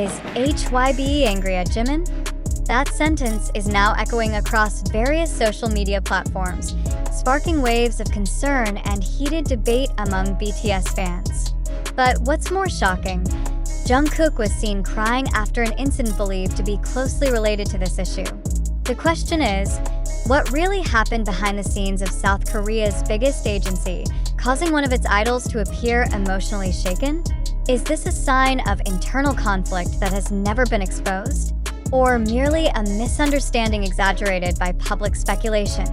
Is HYBE angry at Jimin? That sentence is now echoing across various social media platforms, sparking waves of concern and heated debate among BTS fans. But what's more shocking, Jungkook was seen crying after an incident believed to be closely related to this issue. The question is, what really happened behind the scenes of South Korea's biggest agency, causing one of its idols to appear emotionally shaken? Is this a sign of internal conflict that has never been exposed? Or merely a misunderstanding exaggerated by public speculation?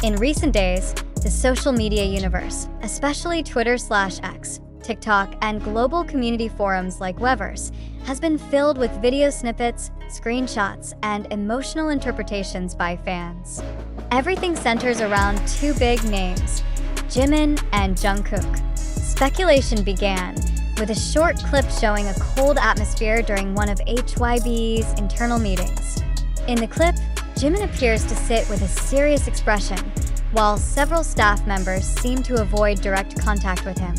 In recent days, the social media universe, especially Twitter/X, TikTok, and global community forums like Weverse, has been filled with video snippets, screenshots, and emotional interpretations by fans. Everything centers around two big names, Jimin and Jungkook. Speculation began with a short clip showing a cold atmosphere during one of HYBE's internal meetings. In the clip, Jimin appears to sit with a serious expression, while several staff members seem to avoid direct contact with him.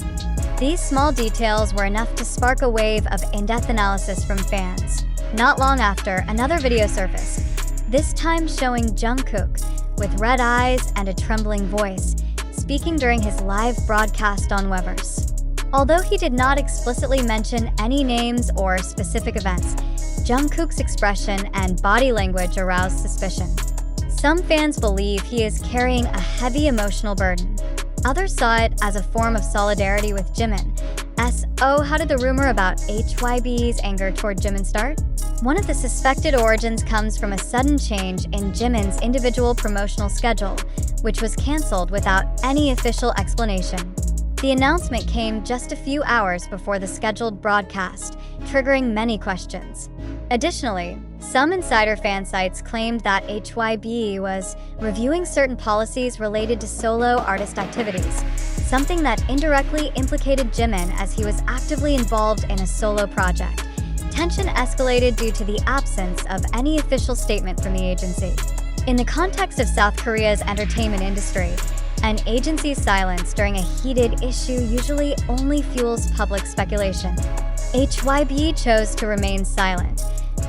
These small details were enough to spark a wave of in-depth analysis from fans. Not long after, another video surfaced, this time showing Jungkook with red eyes and a trembling voice, speaking during his live broadcast on Weverse. Although he did not explicitly mention any names or specific events, Jungkook's expression and body language aroused suspicion. Some fans believe he is carrying a heavy emotional burden. Others saw it as a form of solidarity with Jimin. So, how did the rumor about HYBE's anger toward Jimin start? One of the suspected origins comes from a sudden change in Jimin's individual promotional schedule, which was canceled without any official explanation. The announcement came just a few hours before the scheduled broadcast, triggering many questions. Additionally, some insider fan sites claimed that HYBE was reviewing certain policies related to solo artist activities, something that indirectly implicated Jimin as he was actively involved in a solo project. Tension escalated due to the absence of any official statement from the agency. In the context of South Korea's entertainment industry, an agency's silence during a heated issue usually only fuels public speculation. HYBE chose to remain silent,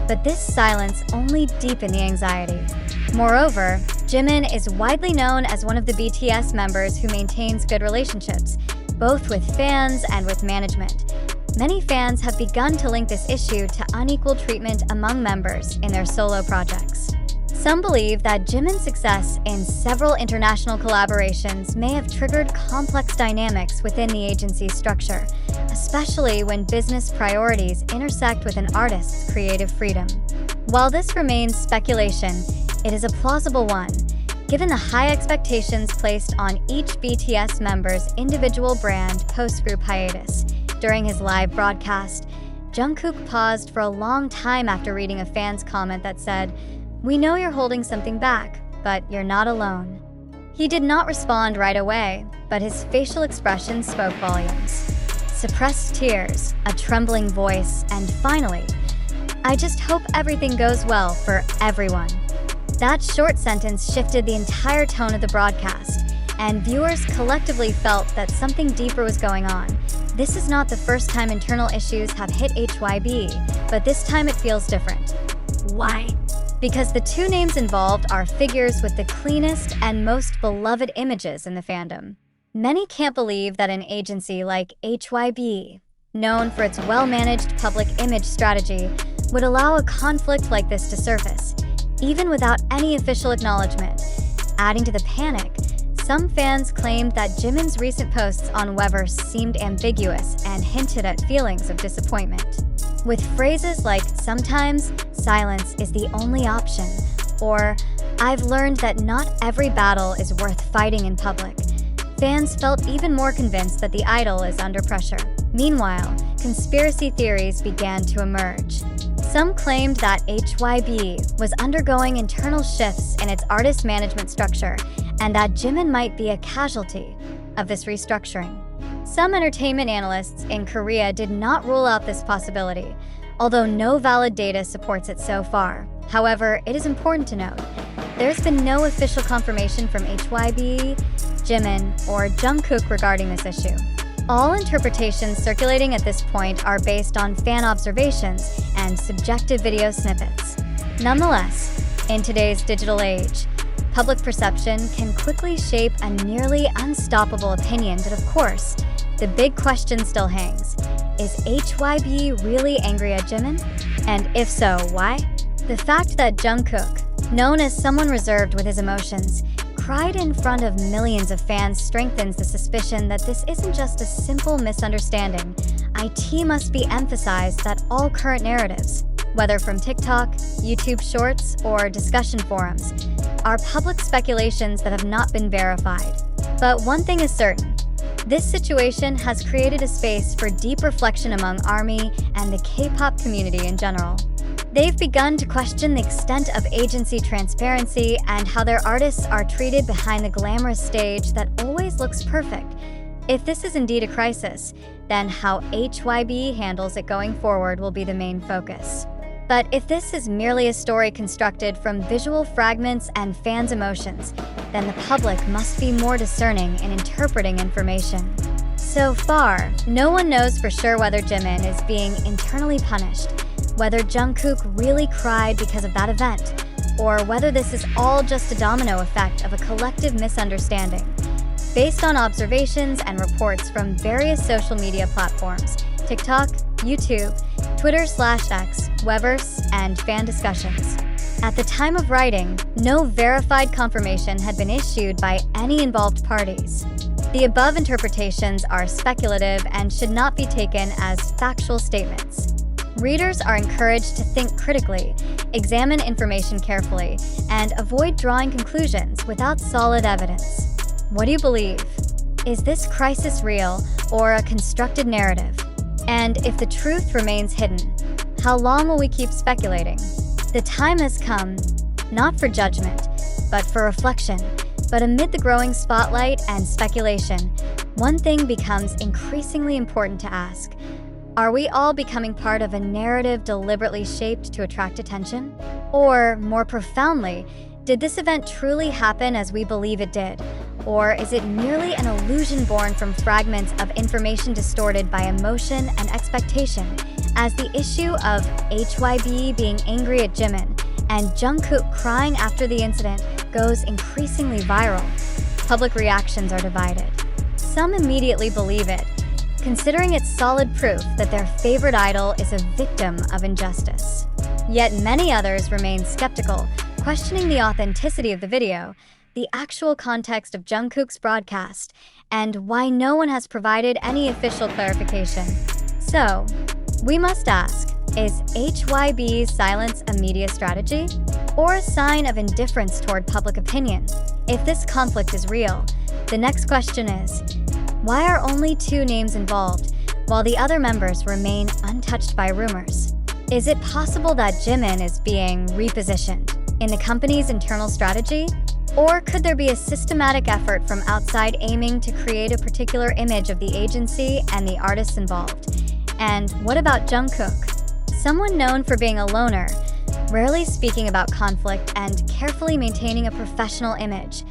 but this silence only deepened the anxiety. Moreover, Jimin is widely known as one of the BTS members who maintains good relationships, both with fans and with management. Many fans have begun to link this issue to unequal treatment among members in their solo projects. Some believe that Jimin's success in several international collaborations may have triggered complex dynamics within the agency's structure, especially when business priorities intersect with an artist's creative freedom. While this remains speculation, it is a plausible one, given the high expectations placed on each BTS member's individual brand post-group hiatus. During his live broadcast, Jungkook paused for a long time after reading a fan's comment that said, "We know you're holding something back, but you're not alone." He did not respond right away, but his facial expression spoke volumes. Suppressed tears, a trembling voice, and finally, "I just hope everything goes well for everyone." That short sentence shifted the entire tone of the broadcast, and viewers collectively felt that something deeper was going on. This is not the first time internal issues have hit HYBE, but this time it feels different. Why? Because the two names involved are figures with the cleanest and most beloved images in the fandom. Many can't believe that an agency like HYBE, known for its well-managed public image strategy, would allow a conflict like this to surface, even without any official acknowledgement. Adding to the panic, some fans claimed that Jimin's recent posts on Weverse seemed ambiguous and hinted at feelings of disappointment. With phrases like, "Sometimes silence is the only option," or "I've learned that not every battle is worth fighting in public," fans felt even more convinced that the idol is under pressure. Meanwhile, conspiracy theories began to emerge. Some claimed that HYBE was undergoing internal shifts in its artist management structure and that Jimin might be a casualty of this restructuring. Some entertainment analysts in Korea did not rule out this possibility, although no valid data supports it so far. However, it is important to note, there's been no official confirmation from HYBE, Jimin, or Jungkook regarding this issue. All interpretations circulating at this point are based on fan observations and and subjective video snippets. Nonetheless, in today's digital age, public perception can quickly shape a nearly unstoppable opinion, but of course, the big question still hangs. Is HYBE really angry at Jimin? And if so, why? The fact that Jungkook, known as someone reserved with his emotions, cried in front of millions of fans strengthens the suspicion that this isn't just a simple misunderstanding. It must be emphasized that all current narratives, whether from TikTok, YouTube Shorts, or discussion forums, are public speculations that have not been verified. But one thing is certain. This situation has created a space for deep reflection among ARMY and the K-pop community in general. They've begun to question the extent of agency transparency and how their artists are treated behind the glamorous stage that always looks perfect. If this is indeed a crisis, then how HYBE handles it going forward will be the main focus. But if this is merely a story constructed from visual fragments and fans' emotions, then the public must be more discerning in interpreting information. So far, no one knows for sure whether Jimin is being internally punished, whether Jungkook really cried because of that event, or whether this is all just a domino effect of a collective misunderstanding. Based on observations and reports from various social media platforms, TikTok, YouTube, Twitter/X, Weverse, and fan discussions. At the time of writing, no verified confirmation had been issued by any involved parties. The above interpretations are speculative and should not be taken as factual statements. Readers are encouraged to think critically, examine information carefully, and avoid drawing conclusions without solid evidence. What do you believe? Is this crisis real or a constructed narrative? And if the truth remains hidden, how long will we keep speculating? The time has come, not for judgment, but for reflection. But amid the growing spotlight and speculation, one thing becomes increasingly important to ask. Are we all becoming part of a narrative deliberately shaped to attract attention? Or, more profoundly, did this event truly happen as we believe it did? Or is it merely an illusion born from fragments of information distorted by emotion and expectation? As the issue of HYBE being angry at Jimin and Jungkook crying after the incident goes increasingly viral, public reactions are divided. Some immediately believe it, considering it solid proof that their favorite idol is a victim of injustice. Yet many others remain skeptical, questioning the authenticity of the video, the actual context of Jungkook's broadcast, and why no one has provided any official clarification. So, we must ask, is HYBE's silence a media strategy? Or a sign of indifference toward public opinion? If this conflict is real, the next question is, why are only 2 names involved, while the other members remain untouched by rumors? Is it possible that Jimin is being repositioned in the company's internal strategy? Or could there be a systematic effort from outside aiming to create a particular image of the agency and the artists involved? And what about Jungkook? Someone known for being a loner, rarely speaking about conflict and carefully maintaining a professional image.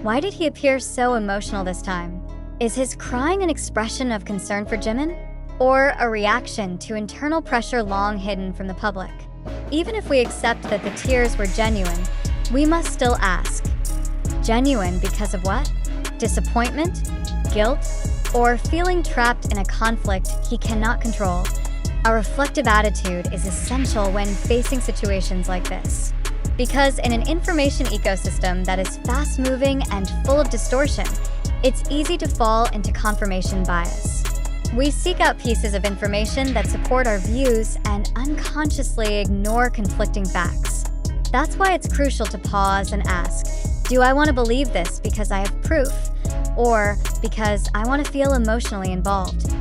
Why did he appear so emotional this time? Is his crying an expression of concern for Jimin? Or a reaction to internal pressure long hidden from the public? Even if we accept that the tears were genuine, we must still ask, genuine because of what? Disappointment? Guilt? Or feeling trapped in a conflict he cannot control? A reflective attitude is essential when facing situations like this. Because in an information ecosystem that is fast-moving and full of distortion, it's easy to fall into confirmation bias. We seek out pieces of information that support our views and unconsciously ignore conflicting facts. That's why it's crucial to pause and ask, do I want to believe this because I have proof? Or because I want to feel emotionally involved?